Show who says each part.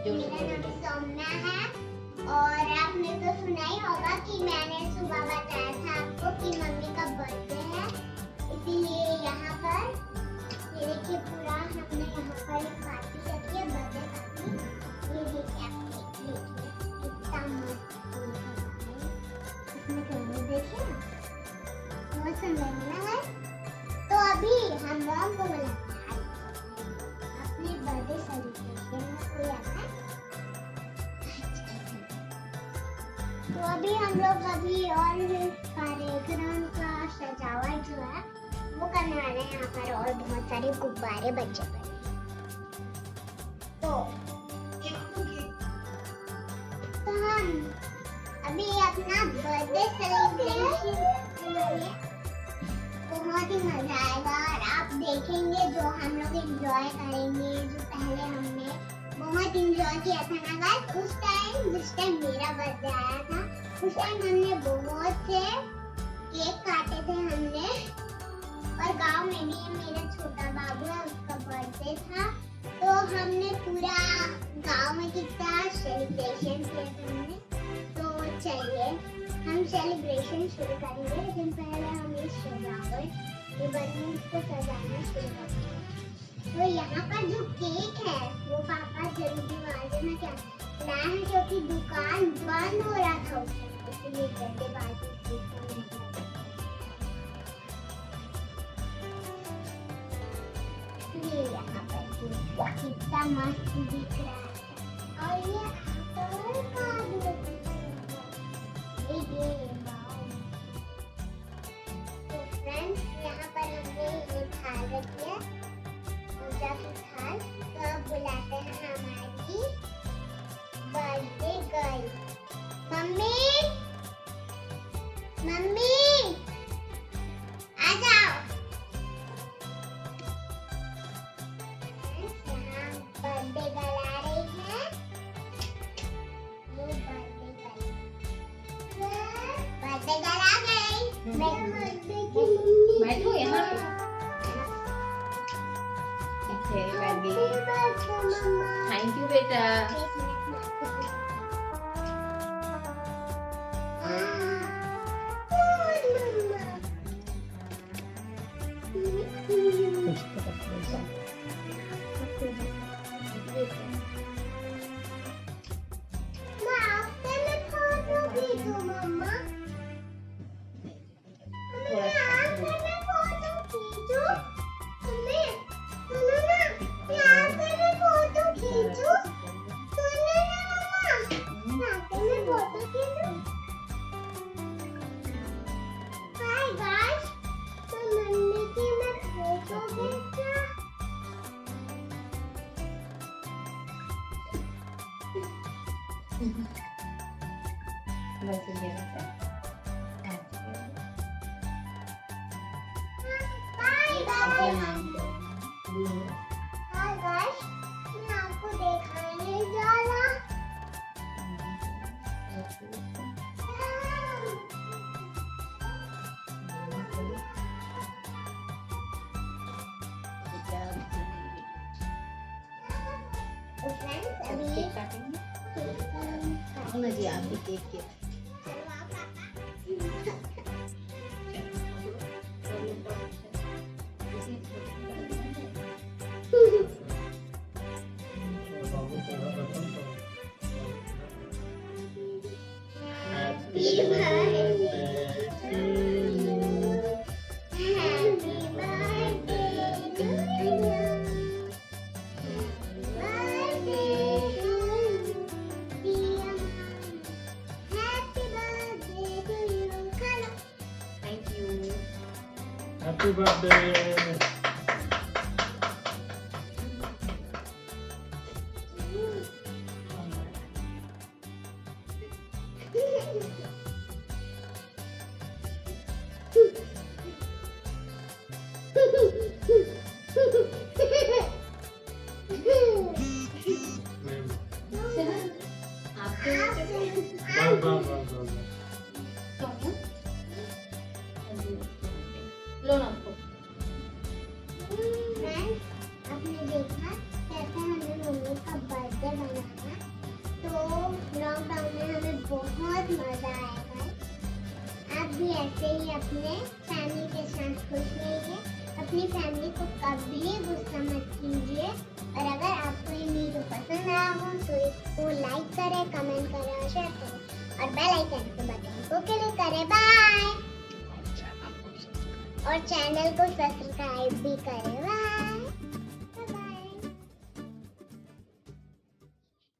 Speaker 1: मेरा नाम सौम्या है और आपने तो सुना ही होगा कि मैंने सुबह बताया था आपको कि मम्मी का बर्थडे है, इसीलिए यहाँ पर ये देखिए पूरा हमने यहाँ पर एक पार्टी रखी है, बर्थडे पार्टी। ये देखिए आप देखिए कितना मस्त इसमें कलर देखिए ना, बहुत सुंदर है। तो अभी हम मॉम को बुलाते हैं अपने बर्थडे सेलिब्रेशन में, कोई आता है? तो अभी हम लोग अभी और कार्यक्रम का सजावट जो है वो करने वाले हैं यहाँ पर, और बहुत सारे गुब्बारे बच्चे पड़े। तो हम अभी अपना बर्थडे सेलिब्रेशन करेंगे, बहुत ही मजा आएगा और आप देखेंगे जो हम लोग एंजॉय करेंगे। जो पहले हमने बहुत एंजॉय किया था ना गाइस, उस टाइम जिस टाइम मेरा बर्थडे आया था उस टाइम हमने बहुत से केक काटे थे हमने, और गांव में भी मेरा छोटा बाबू है उसका बर्थडे था, तो हमने पूरा गांव में कितना सेलिब्रेशन किया था हमने। तो चलिए हम सेलिब्रेशन शुरू करेंगे, लेकिन पहले हम इस सजावट ये बलून को सजाना शुरू करेंगे। तो यहाँ पर जो केक है वो पापा जल्दी मार्केट में क्या लाए हैं, क्योंकि दुकान बंद हो रहा था उस टाइम, इसलिए जल्दी बाजी ये यहाँ पर कितना मस्त दिख रहा है। और ये apple का ये तो फ्रेंड्स यहाँ पर हमने ये थाल रखी है, पूजा की थाल। तो अब बुलाते हैं हमारी बर्थडे गर्ल, मम्मी मम्मी आ जाओ। यहाँ बर्थडे गर्ल आ रही है, ये बर्थडे गर्ल आ गई।
Speaker 2: बैठो यहाँ पे। थैंक यू बेटा। आपको दिखाने जा रहा जी आप भी केक के
Speaker 3: Happy birthday!
Speaker 2: लो ना आपको
Speaker 1: भी ऐसे ही अपने फैमिली के साथ खुश रहिए। अपनी फैमिली को कभी गुस्सा मत कीजिए। और अगर आपको ये वीडियो पसंद आया हो तो इसको लाइक करें, कमेंट करें और शेयर करें और बेल आइकन के बटन को क्लिक करें। बाय। और चैनल को सब्सक्राइब भी करें। बाय।